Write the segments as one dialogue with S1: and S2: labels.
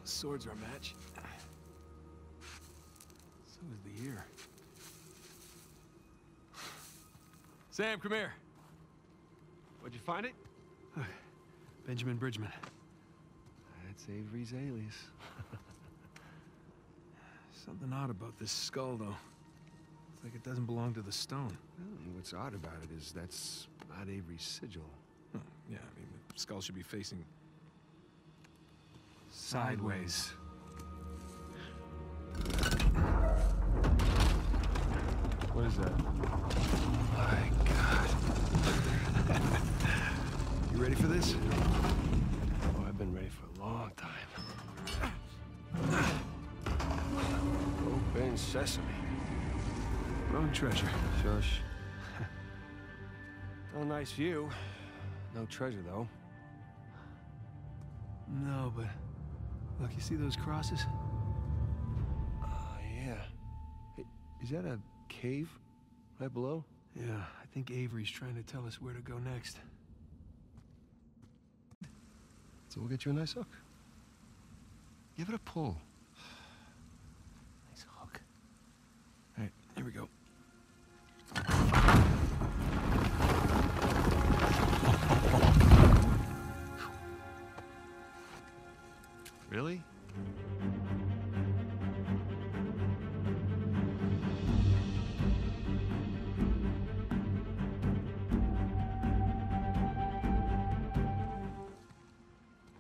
S1: The swords are a match. So is the ear. Sam, come here.
S2: Where'd you find it?
S1: Benjamin Bridgman.
S2: That's Avery's alias.
S1: Something odd about this skull, though. It's like it doesn't belong to the stone.
S2: Well, what's odd about it is that's not Avery's sigil.
S1: Oh, yeah, I mean, the skull should be facing sideways.
S2: What is that?
S1: My God. You ready for this?
S2: Oh, I've been ready for a long time. Open sesame.
S1: Wrong treasure.
S2: Shush. Oh, nice view. No treasure, though.
S1: No, but look, you see those crosses?
S2: Yeah. Hey, is that a cave right below?
S1: Yeah, I think Avery's trying to tell us where to go next.
S2: So we'll get you a nice hook. Give it a pull.
S1: Nice hook. All right, here we go.
S2: Really?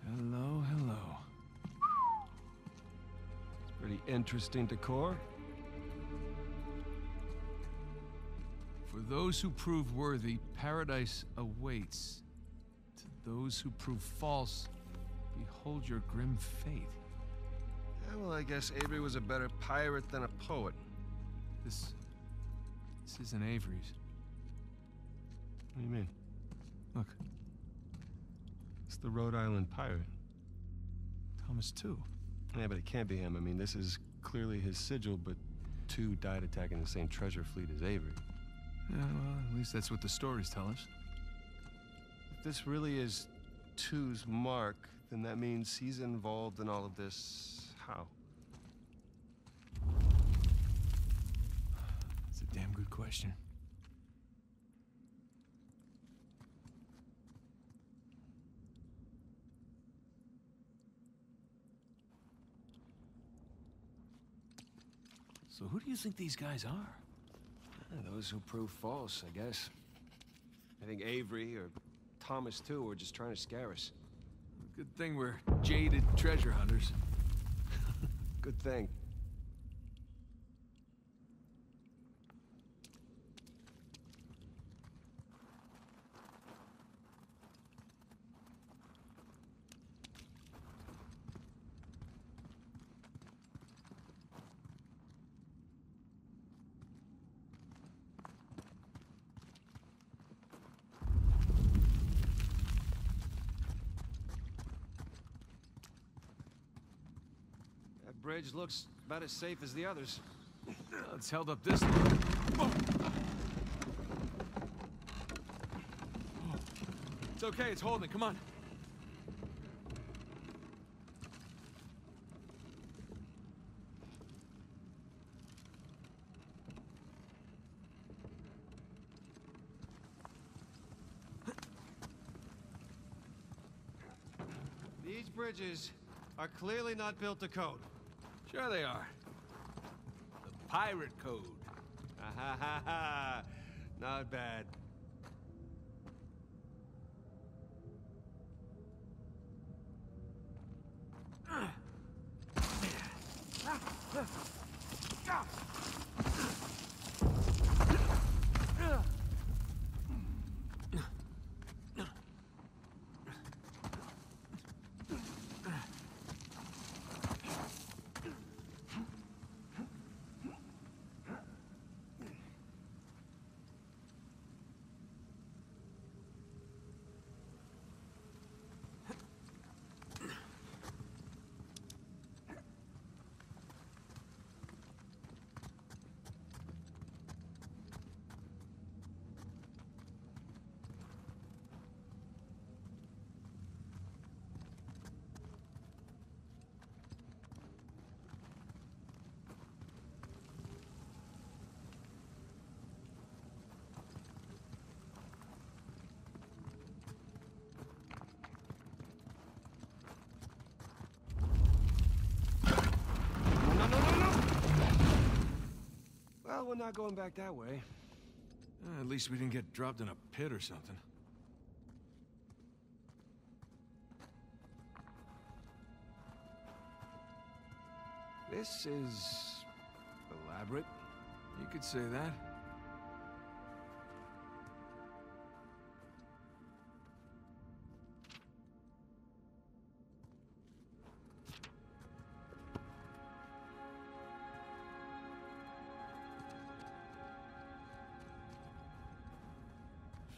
S1: Hello, hello.
S2: It's pretty interesting decor.
S1: For those who prove worthy, paradise awaits. To those who prove false, behold your grim fate.
S2: Yeah, well, I guess Avery was a better pirate than a poet.
S1: This isn't Avery's.
S2: What do you mean?
S1: Look,
S2: It's the Rhode Island pirate.
S1: Thomas too.
S2: Yeah, but it can't be him. I mean, this is clearly his sigil, but two died attacking the same treasure fleet as Avery.
S1: Yeah, well, at least that's what the stories tell us.
S2: If this really is Two's mark, then that means he's involved in all of this. How?
S1: That's a damn good question. So who do you think these guys are?
S2: Those who prove false, I guess. I think Avery or Thomas too were just trying to scare us.
S1: Good thing we're jaded treasure hunters.
S2: Good thing. Bridge looks about as safe as the others.
S1: It's held up this long. Oh. It's okay, it's holding. Come on.
S2: These bridges are clearly not built to code.
S1: Sure they are. The pirate code.
S2: Ha ha ha ha. Not bad. we're not going back that way.
S1: At least we didn't get dropped in a pit or something.
S2: This is elaborate.
S1: You could say that.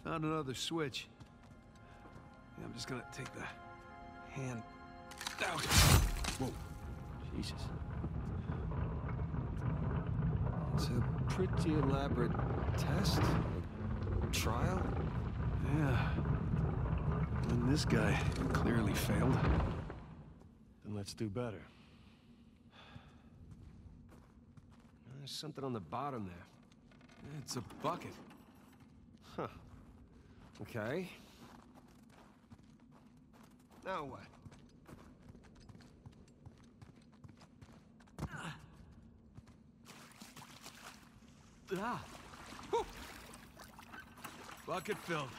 S1: Found another switch. Yeah, I'm just gonna take the hand out. Whoa. Jesus.
S2: It's a pretty elaborate test. Trial?
S1: Yeah. And this guy clearly failed.
S2: Then let's do better. There's something on the bottom there.
S1: It's a bucket.
S2: Huh. Okay. Now what?
S1: Ah! Whew. Bucket filled.
S2: All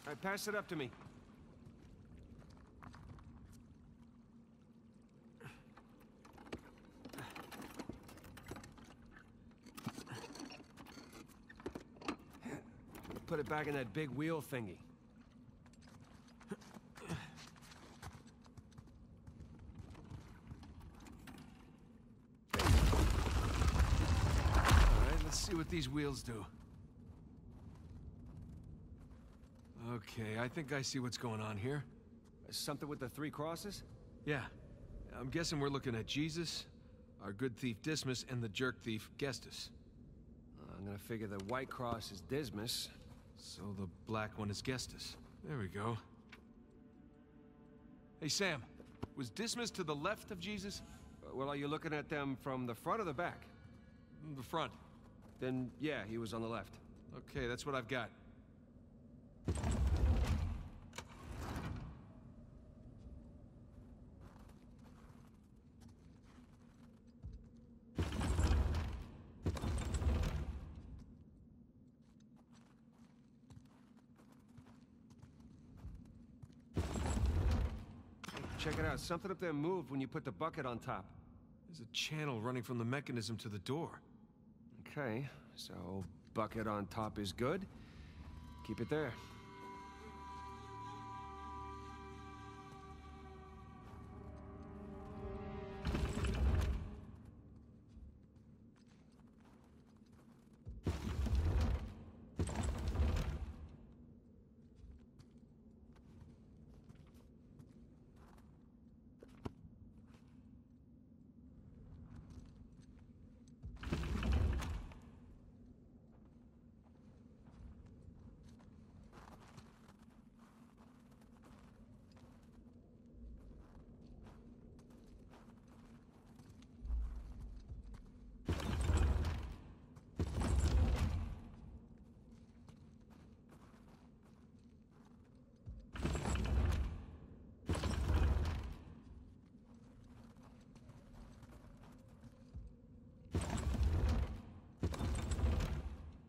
S2: right, pass it up to me. Put it back in that big wheel thingy.
S1: See what these wheels do. Okay, I think I see what's going on here.
S2: Something with the 3 crosses?
S1: Yeah. I'm guessing we're looking at Jesus, our good thief Dismas, and the jerk thief Gestus.
S2: I'm gonna figure the white cross is Dismas.
S1: So the black one is Gestus. There we go. Hey, Sam. Was Dismas to the left of Jesus?
S2: Well, are you looking at them from the front or the back?
S1: The front.
S2: Then, yeah, he was on the left.
S1: Okay, that's what I've got.
S2: Check it out. Something up there moved when you put the bucket on top.
S1: There's a channel running from the mechanism to the door.
S2: Okay, so bucket on top is good. Keep it there.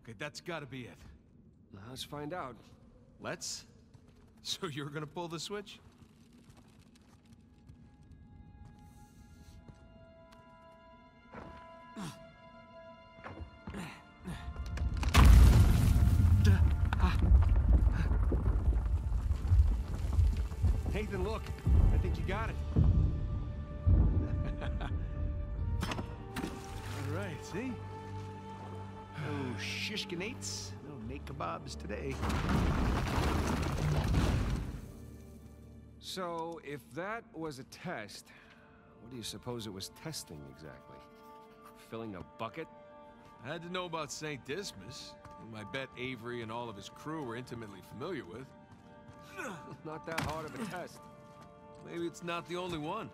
S1: Okay, that's gotta be it.
S2: Now, let's find out.
S1: Let's? So you're gonna pull the switch?
S2: Nathan, look. I think you got it.
S1: All right, see?
S3: No shishkinates, no naked kebabs today.
S2: So, if that was a test, what do you suppose it was testing exactly? Filling a bucket?
S1: I had to know about St. Dismas, whom I bet Avery and all of his crew were intimately familiar with.
S2: Not that hard of a test.
S1: Maybe it's not the only one.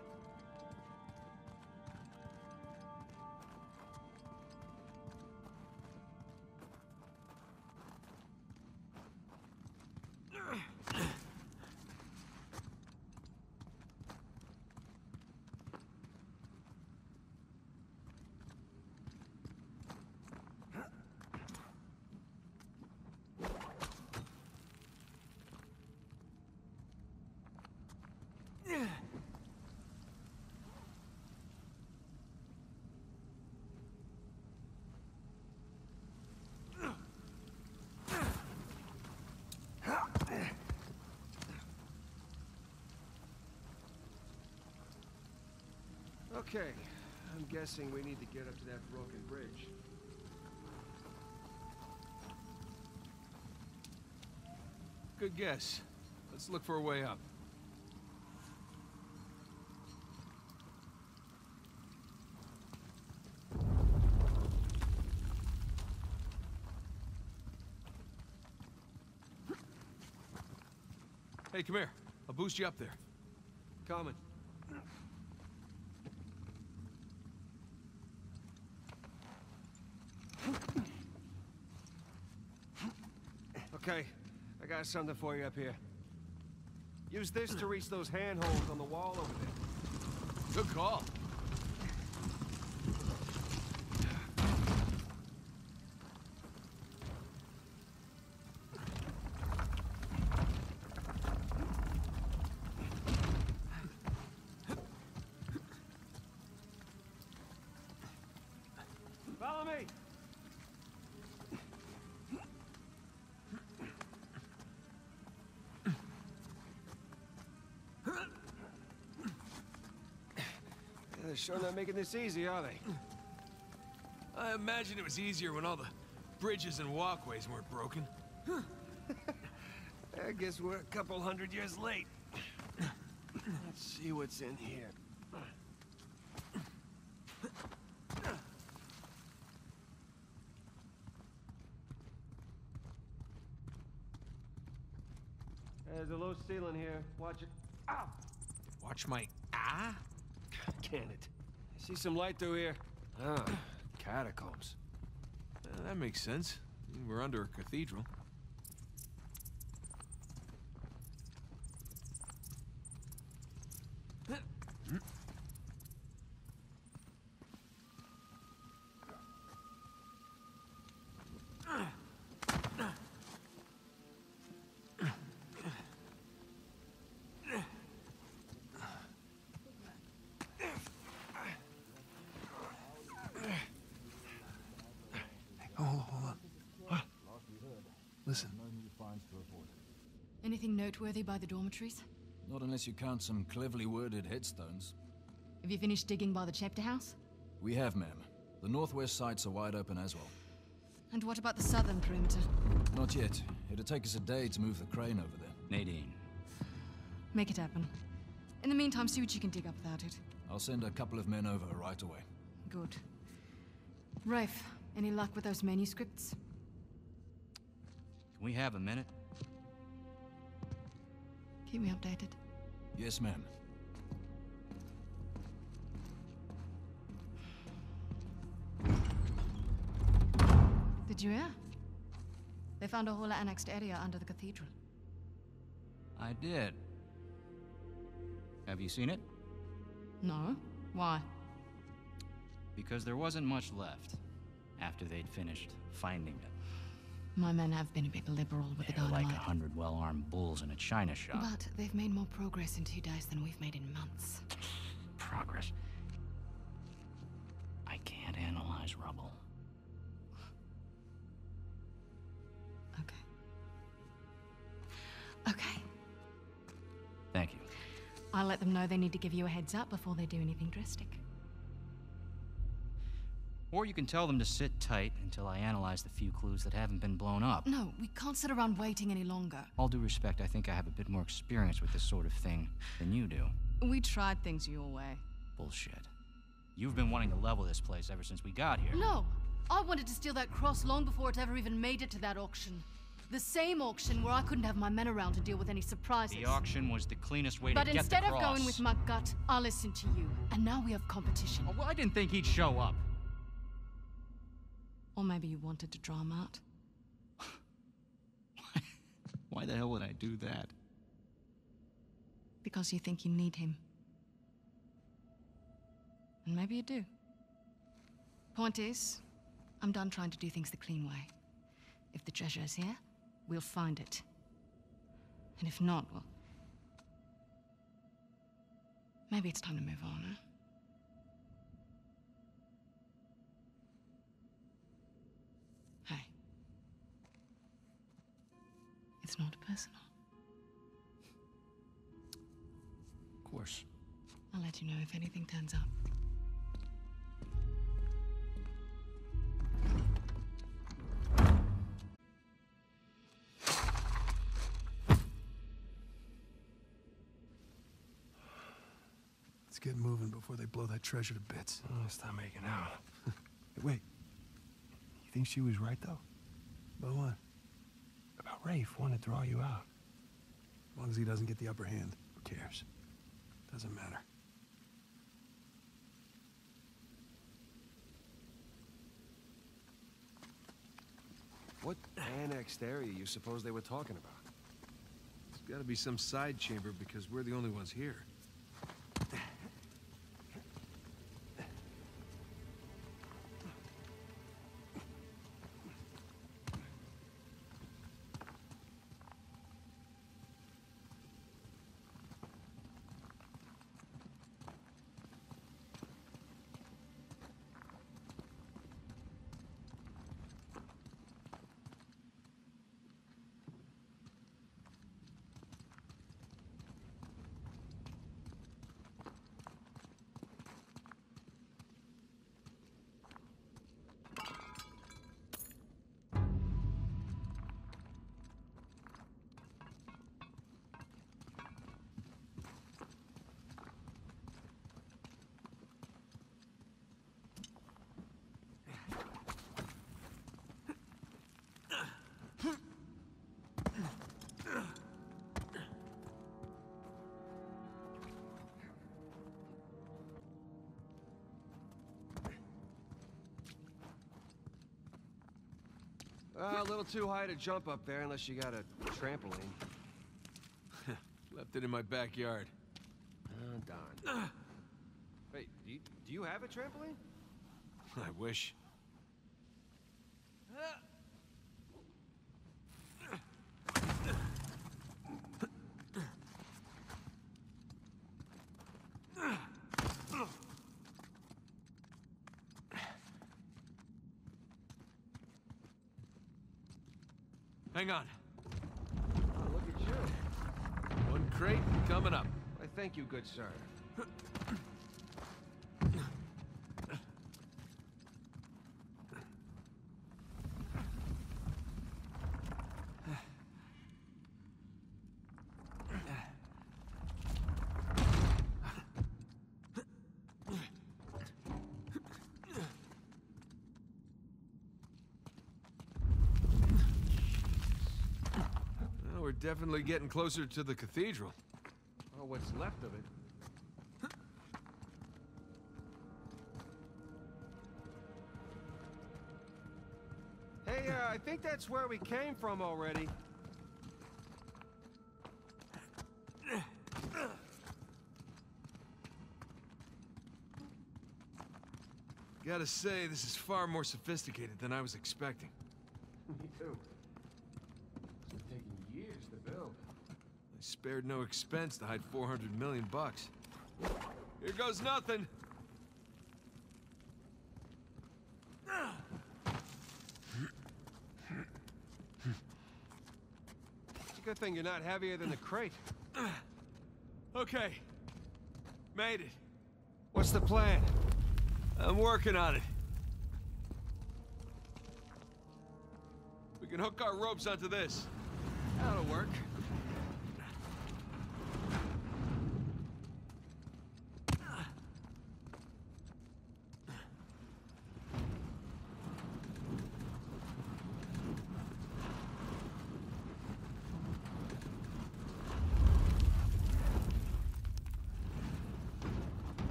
S2: Okay, I'm guessing we need to get up to that broken bridge.
S1: Good guess. Let's look for a way up. Hey, come here. I'll boost you up there.
S2: Coming. Okay, I got something for you up here. Use this to reach those handholds on the wall over there.
S1: Good call.
S2: Follow me! They're sure not making this easy, are they?
S1: I imagine it was easier when all the bridges and walkways weren't broken.
S2: I guess we're a couple hundred years late. Let's see what's in here. There's a low ceiling here. Watch it. Ow!
S1: Watch my... Ah?
S2: Can it? I see some light through here. Ah, catacombs.
S1: That makes sense. We're under a cathedral. Hold on. Listen.
S4: Anything noteworthy by the dormitories?
S5: Not unless you count some cleverly worded headstones.
S4: Have you finished digging by the chapter house?
S5: We have, ma'am. The northwest sites are wide open as well.
S4: And what about the southern perimeter?
S5: Not yet. It'll take us a day to move the crane over there.
S6: Nadine.
S4: Make it happen. In the meantime, see what you can dig up without it.
S5: I'll send a couple of men over right away.
S4: Good. Rafe, any luck with those manuscripts?
S6: Can we have a minute?
S4: Keep me updated.
S5: Yes, ma'am.
S4: Did you hear? They found a whole annexed area under the cathedral.
S6: I did. Have you seen it?
S4: No? Why?
S6: Because there wasn't much left after they'd finished finding it.
S4: My men have been a bit liberal with the
S6: They're like
S4: dynamite.
S6: 100 well-armed bulls in a china shop.
S4: But they've made more progress in 2 days than we've made in months.
S6: Progress. I can't analyze rubble.
S4: Okay. Okay.
S6: Thank you.
S4: I'll let them know they need to give you a heads up before they do anything drastic.
S6: Or you can tell them to sit tight until I analyze the few clues that haven't been blown up.
S4: No, we can't sit around waiting any longer.
S6: All due respect, I think I have a bit more experience with this sort of thing than you do.
S4: We tried things your way.
S6: Bullshit. You've been wanting to level this place ever since we got here.
S4: No! I wanted to steal that cross long before it ever even made it to that auction. The same auction where I couldn't have my men around to deal with any surprises.
S6: The auction was the cleanest way
S4: But
S6: to get the cross.
S4: instead of going with my gut, I listened to you. And now we have competition.
S6: Oh, well, I didn't think he'd show up.
S4: Or maybe you wanted to draw him out.
S6: Why the hell would I do that?
S4: Because you think you need him. And maybe you do. Point is, I'm done trying to do things the clean way. If the treasure is here, we'll find it. And if not, well... maybe it's time to move on, huh? Hey. It's not personal.
S6: Of course.
S4: I'll let you know if anything turns up.
S7: Let's get moving before they blow that treasure to bits.
S2: Oh, stop making out. Wait. You think she was right, though?
S7: About what?
S2: About Rafe wanting to draw you out.
S7: As long as he doesn't get the upper hand, who cares? Doesn't matter.
S2: What annexed area you suppose they were talking about?
S1: There's gotta be some side chamber because we're the only ones here.
S2: A little too high to jump up there unless you got a trampoline.
S1: Left it in my backyard.
S2: Oh, darn. Wait, do you have a trampoline?
S1: I wish. Hang on.
S2: Oh, look at you.
S1: One crate coming up.
S2: I thank you, good sir.
S1: We're definitely getting closer to the cathedral.
S2: Oh, what's left of it. Hey, I think that's where we came from already.
S1: Gotta say, this is far more sophisticated than I was expecting.
S2: Me too. It's taking years to build.
S1: I spared no expense to hide 400 million bucks. Here goes nothing.
S2: It's a good thing you're not heavier than the crate.
S1: Okay. Made it.
S2: What's the plan?
S1: I'm working on it. We can hook our ropes onto this.
S2: That'll work.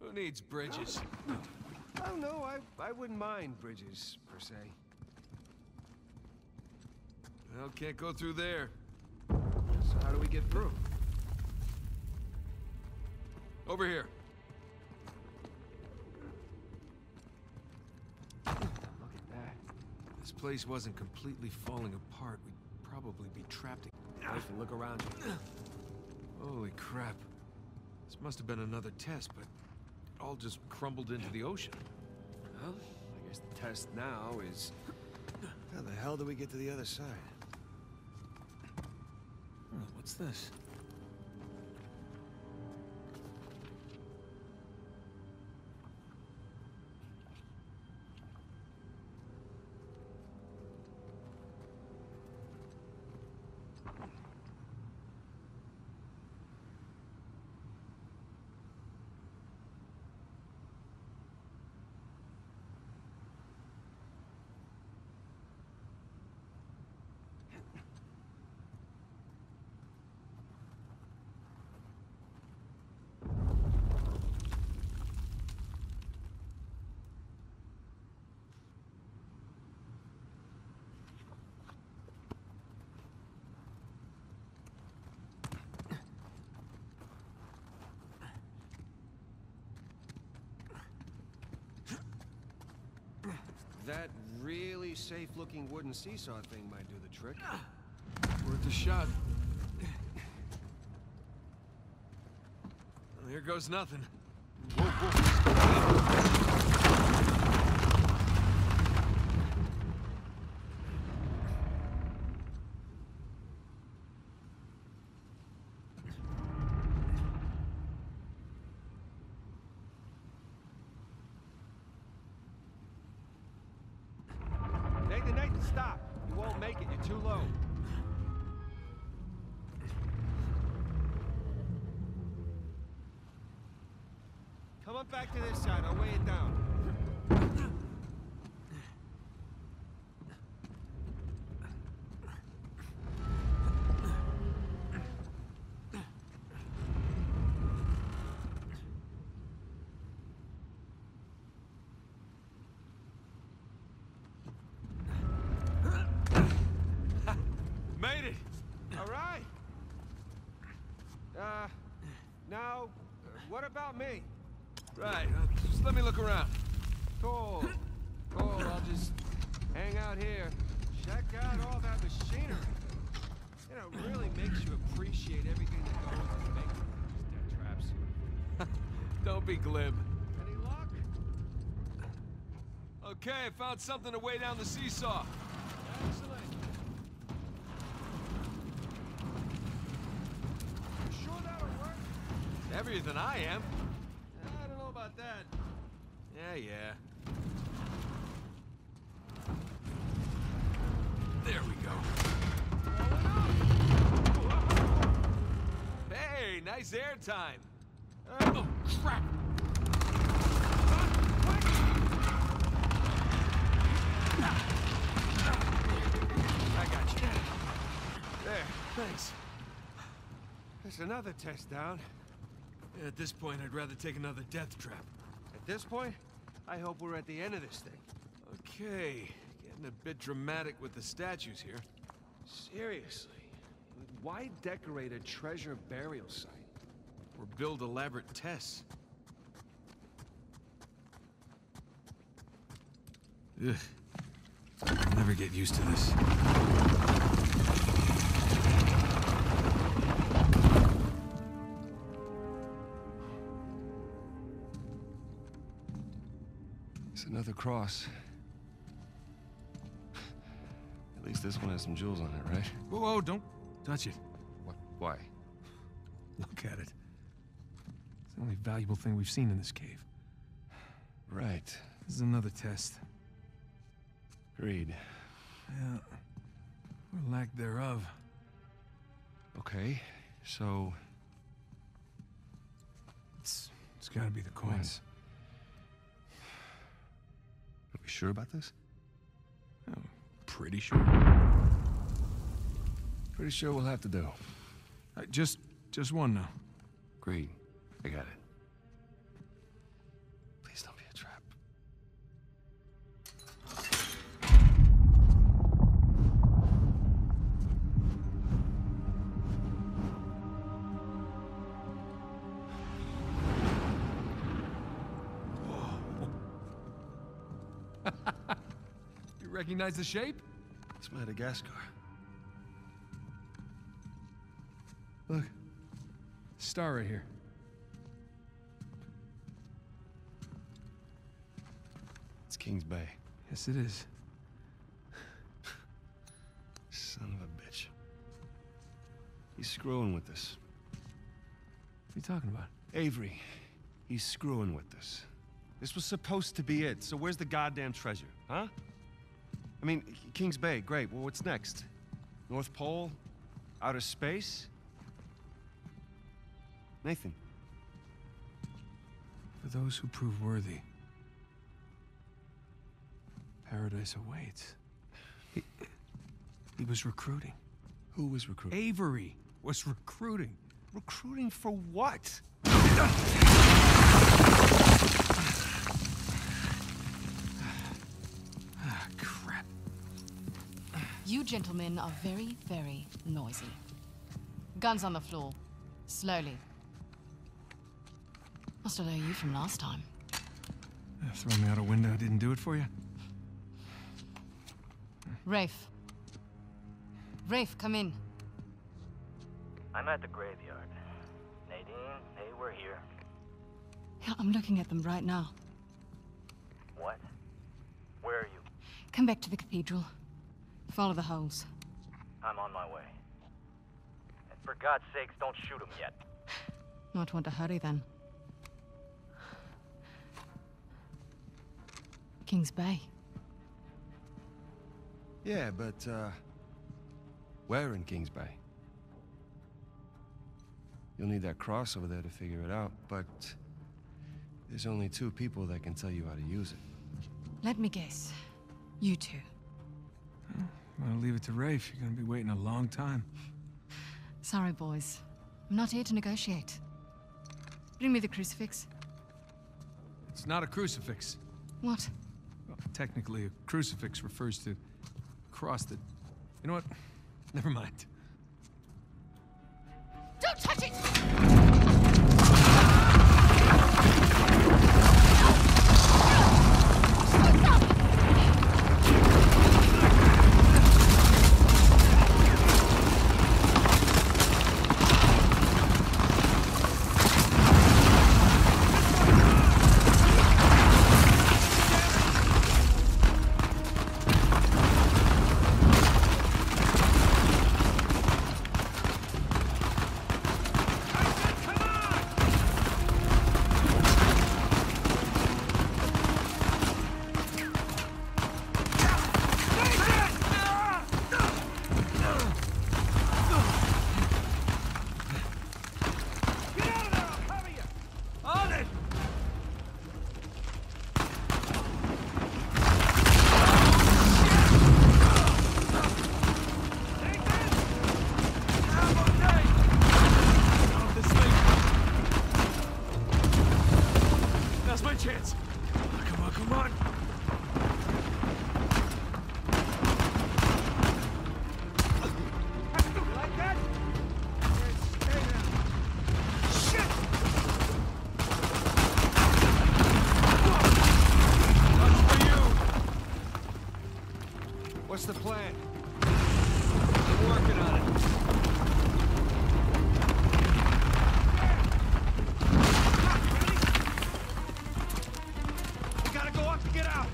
S1: Who needs bridges?
S2: Oh, no, I wouldn't mind bridges, per se.
S1: Well, can't go through there.
S2: So how do we get through?
S1: Over here.
S2: Look at that.
S1: If this place wasn't completely falling apart, we'd probably be trapped.
S2: Wait and look around you.
S1: Holy crap. This must have been another test, but it all just crumbled into the ocean.
S2: Well, I guess the test now is How the hell do we get to the other side?
S1: Oh, what's this?
S2: That really safe-looking wooden seesaw thing might do the trick.
S1: Worth a shot. Well, here goes nothing. Whoa, whoa.
S2: Nathan, stop! You won't make it, you're too low. Come on back to this side, I'll weigh it down.
S1: Made it!
S2: All right. Now, what about me?
S1: Right, just let me look around.
S2: Cool. Cool, I'll just hang out here. Check out all that machinery. You know, it really makes you appreciate everything that goes into making these death traps.
S1: Don't be glib.
S2: Any luck?
S1: Okay, I found something to weigh down the seesaw.
S2: Excellent. You sure that'll work?
S1: Heavier than I am.
S2: I don't know about that.
S1: Yeah. There we go. Hey, nice air time. Oh, crap! I got you.
S2: There.
S1: Thanks.
S2: There's another test down.
S1: At this point, I'd rather take another death trap.
S2: At this point, I hope we're at the end of this thing.
S1: Okay, getting a bit dramatic with the statues here.
S2: Seriously. Why decorate a treasure burial site?
S1: Or build elaborate tests. Ugh. I'll never get used to this.
S2: It's another cross. At least this one has some jewels on it, right?
S1: Whoa, whoa, don't touch it.
S2: What? Why?
S1: Look at it. It's the only valuable thing we've seen in this cave.
S2: Right.
S1: This is another test.
S2: Agreed.
S1: Yeah. Or lack thereof.
S2: Okay, so...
S1: It's gotta be the coins.
S2: Are we sure about this?
S1: Oh, pretty sure.
S2: Pretty sure we'll have to do.
S1: Just one now.
S2: Agreed. I got it. Please don't be a trap.
S1: You recognize the shape?
S2: It's Madagascar.
S1: Look. Star right here.
S2: It's King's Bay.
S1: Yes, it is.
S2: He's screwing with us.
S1: What are you talking about?
S2: Avery, he's screwing with us. This was supposed to be it, so where's the goddamn treasure, huh? I mean, Kings Bay, great. Well, what's next? North Pole? Outer space? Nathan.
S1: For those who prove worthy, paradise awaits. He was recruiting.
S2: Who was recruiting?
S1: Avery was recruiting.
S2: Recruiting for what?
S1: Crap.
S4: You gentlemen are very, very noisy. Guns on the floor. Slowly. Must have known you from last time.
S1: Throwing me out a window didn't do it for you?
S4: Rafe. Rafe, come in.
S8: I'm at the graveyard. Nadine, hey, we're here.
S4: Yeah, I'm looking at them right now.
S8: What? Where are you?
S4: Come back to the cathedral. Follow the holes.
S8: I'm on my way. And for God's sakes, don't shoot him yet.
S4: Might want to hurry then. Kings Bay.
S2: Yeah, but, where in Kings Bay? You'll need that cross over there to figure it out, but there's only 2 people that can tell you how to use it.
S4: Let me guess. You two.
S1: I'll leave it to Rafe. You're gonna be waiting a long time.
S4: Sorry, boys. I'm not here to negotiate. Bring me the crucifix.
S1: It's not a crucifix.
S4: What?
S1: Well, technically, a crucifix refers to a cross that... You know what? Never mind.
S4: Don't touch it!
S2: What's the plan? I'm working on it. We gotta go up to get out.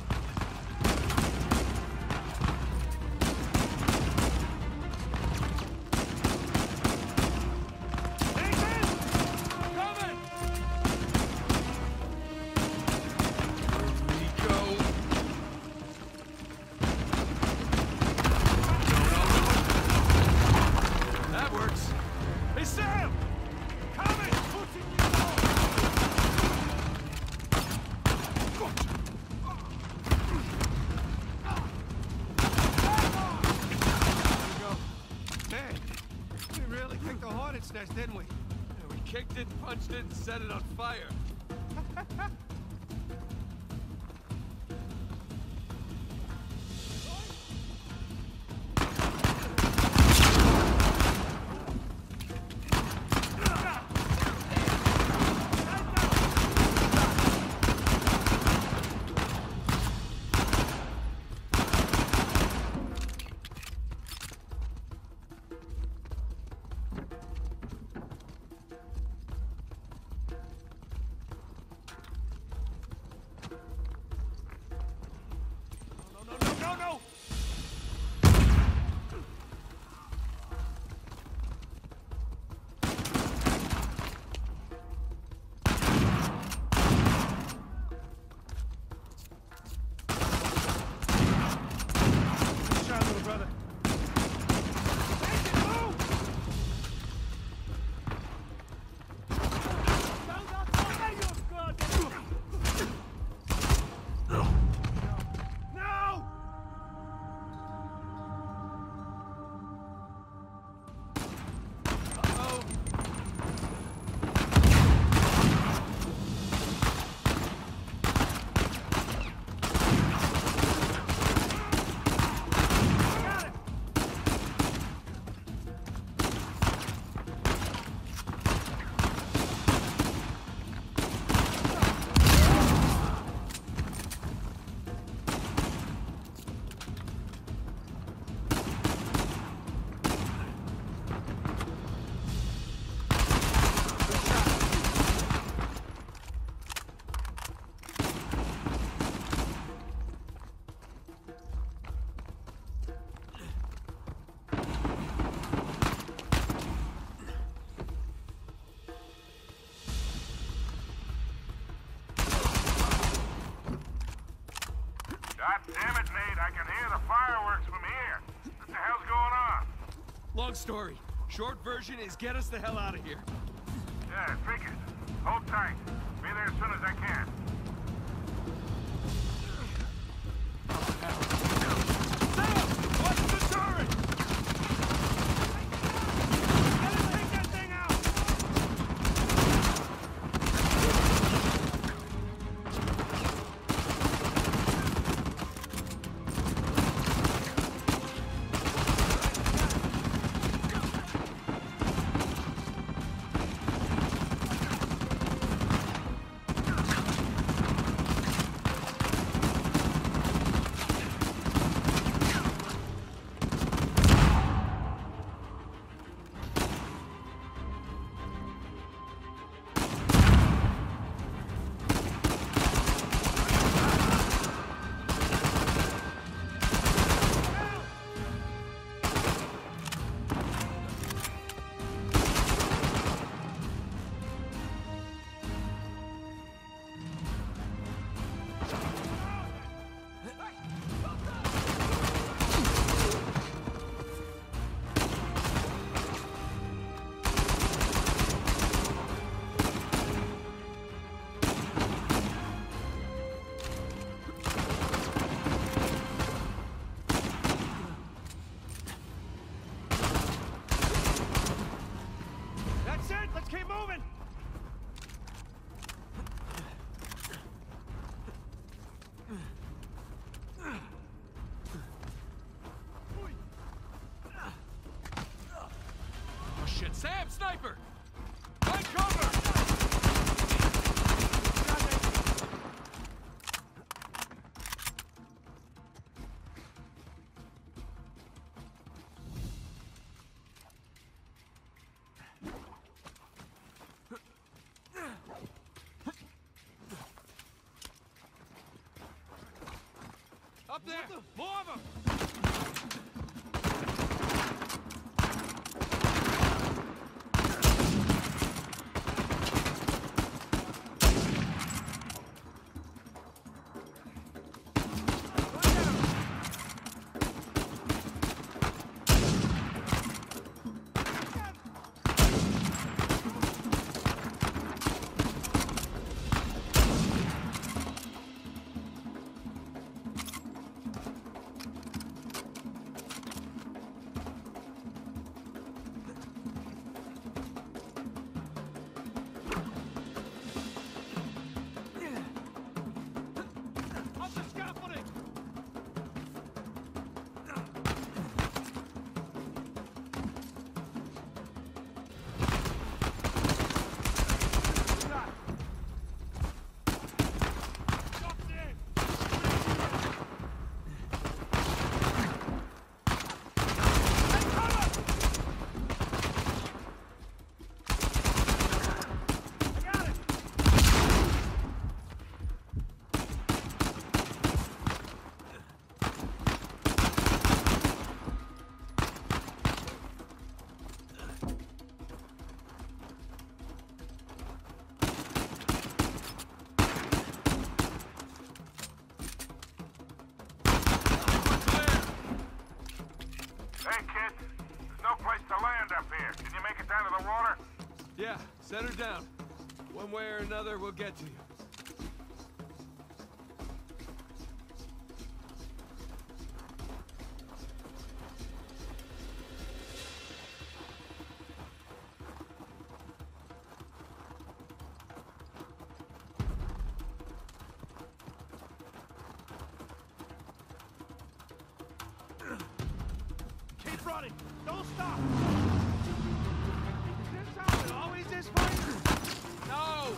S2: Nest, didn't we?
S1: Yeah, we kicked it, punched it, and set it on fire.
S9: Damn it, Nate, I can hear the fireworks from here. What the hell's going on?
S2: Long story. Short version is get us the hell out of here.
S9: Yeah, figures. Hold tight. Be there as soon as I can.
S2: What's the turret? Let's take that thing out! That's it! Let's keep moving! Oh shit, Sam! Sniper! Find cover! Up there! More of them! Up the scaffolding! Stop there! Take cover! I got it!
S9: Hey, kid. There's no place to land up here. Can you make it down to the water?
S2: Yeah, set her down. One way or another, we'll get to you. Keep running! Don't stop! Is this how it always is for you? No!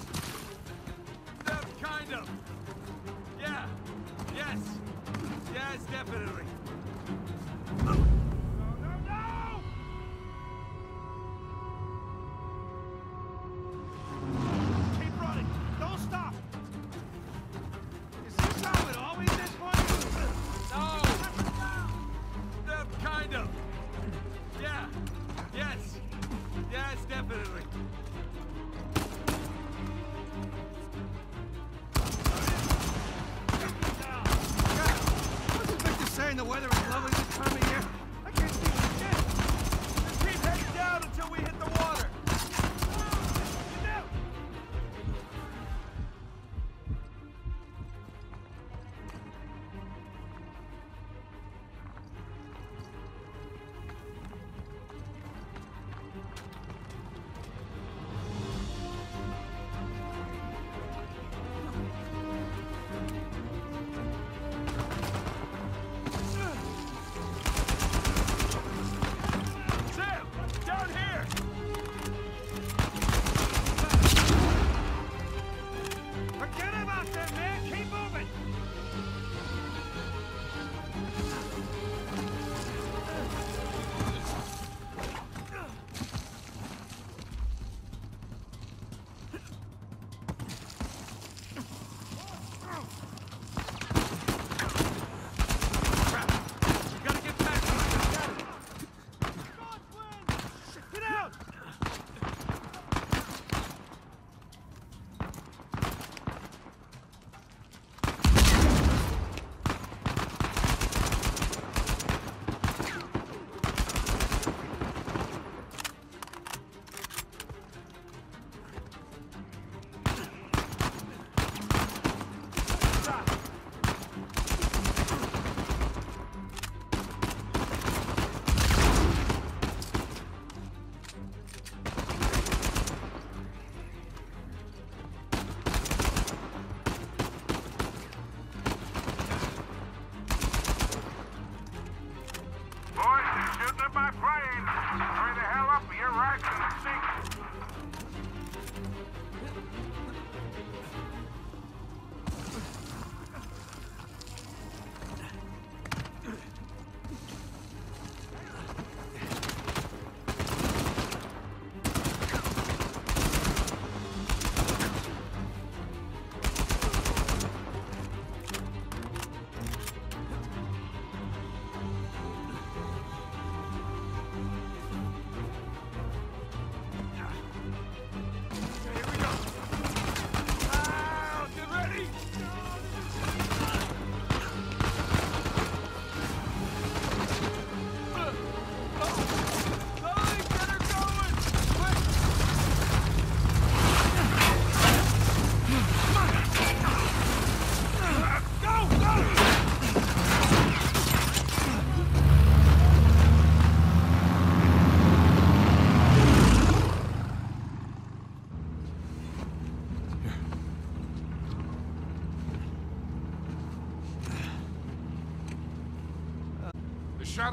S2: Kind of. Yeah. Yes. Yes, definitely. No, no, no! Keep running. Don't stop. Is this how it always is for you? No! Kind of. Yeah.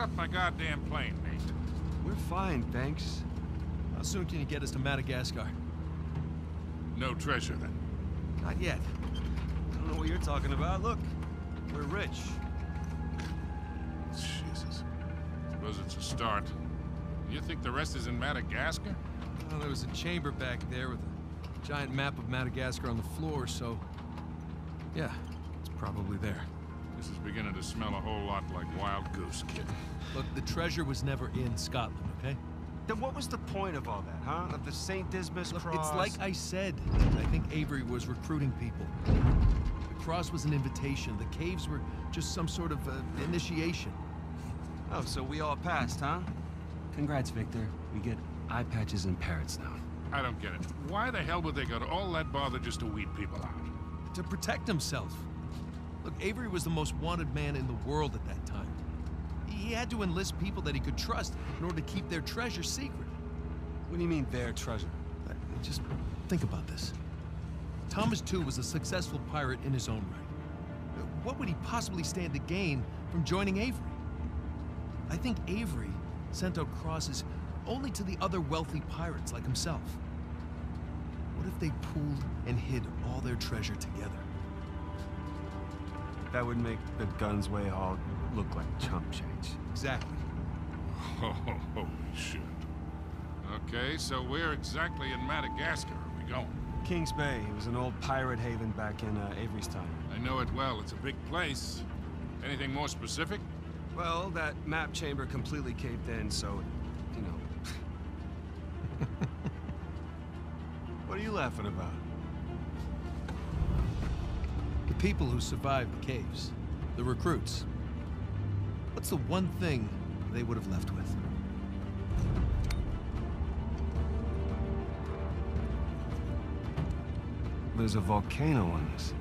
S9: up my goddamn plane, Nate.
S2: We're fine, thanks.
S7: How soon can you get us to Madagascar?
S9: No treasure, then.
S2: Not yet. I don't know what you're talking about. Look, we're rich.
S9: Jesus. Suppose it's a start. You think the rest is in Madagascar?
S7: Well, there was a chamber back there with a giant map of Madagascar on the floor, so... yeah, it's probably there.
S9: This is beginning to smell a whole lot like Wild Goose, kid.
S7: Look, the treasure was never in Scotland, okay?
S2: Then what was the point of all that, huh? Of the St. Dismas
S7: Look,
S2: cross?
S7: it's like I said. I think Avery was recruiting people. The cross was an invitation. The caves were just some sort of initiation.
S2: Oh, so we all passed, huh? Congrats, Victor. We get eye patches and parrots now.
S9: I don't get it. Why the hell would they go to all that bother just to weed people out?
S7: To protect himself. Look, Avery was the most wanted man in the world at that time. He had to enlist people that he could trust in order to keep their treasure secret.
S2: What do you mean, their treasure?
S7: Just think about this. Thomas, too, was a successful pirate in his own right. What would he possibly stand to gain from joining Avery? I think Avery sent out crosses only to the other wealthy pirates like himself. What if they pooled and hid all their treasure together?
S2: That would make the Gunsway all look like chump change.
S7: Exactly.
S9: Oh, holy shit. Okay, so where exactly in Madagascar are we going?
S2: Kings Bay. It was an old pirate haven back in Avery's time.
S9: I know it well. It's a big place. Anything more specific?
S2: Well, that map chamber completely caved in, so, you know. What are you laughing about?
S7: The people who survived the caves. The recruits. What's the one thing they would have left with?
S2: There's a volcano on this.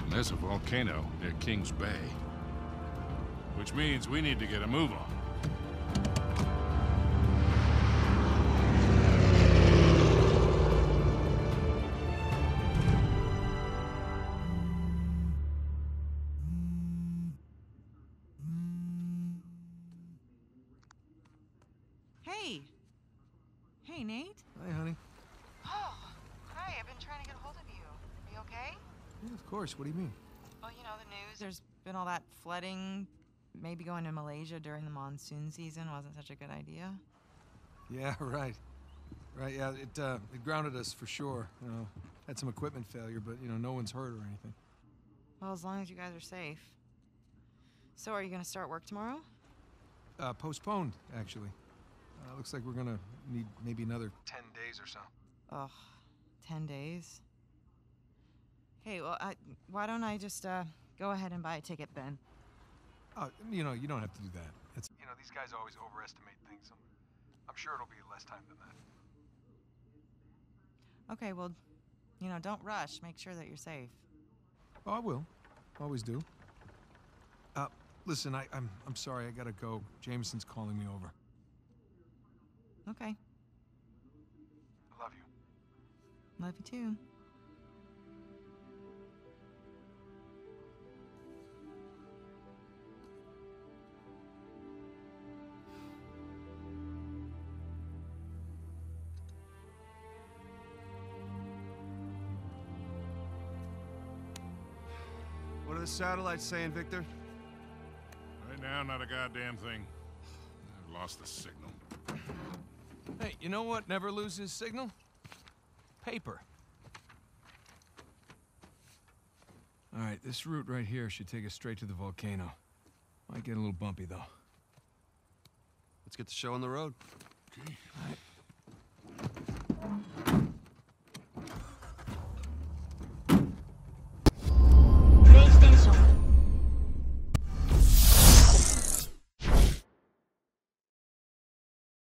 S9: There's a volcano near Kings Bay. Which means we need to get a move on.
S10: Hey. Hey, Nate.
S7: Hi, honey.
S10: Oh, hi. I've been trying to get a hold of you. Are you okay?
S7: Yeah, of course. What do you mean?
S10: Well, you know, the news. There's been all that flooding. Maybe going to Malaysia during the monsoon season wasn't such a good idea.
S7: Yeah, right. Right, yeah, it grounded us for sure. You know, had some equipment failure, but, you know, no one's hurt or anything.
S10: Well, as long as you guys are safe. So, are you going to start work tomorrow?
S7: Postponed, actually. Looks like we're gonna need maybe another 10 days or so.
S10: Ugh, 10 days? Hey, well, why don't I just, go ahead and buy a ticket then?
S7: Oh, you know, you don't have to do that. It's, you know, these guys always overestimate things. I'm sure it'll be less time than that.
S10: Okay, well, you know, don't rush. Make sure that you're safe.
S7: Oh, I will. Always do. Listen, I'm sorry, I gotta go. Jameson's calling me over.
S10: Okay.
S7: I love you.
S10: Love you too.
S2: What are the satellites saying, Victor?
S9: Right now, not a goddamn thing. I've lost the signal.
S7: Hey, you know what never loses signal? Paper. All right, this route right here should take us straight to the volcano. Might get a little bumpy, though.
S2: Let's get the show on the road.
S7: All right.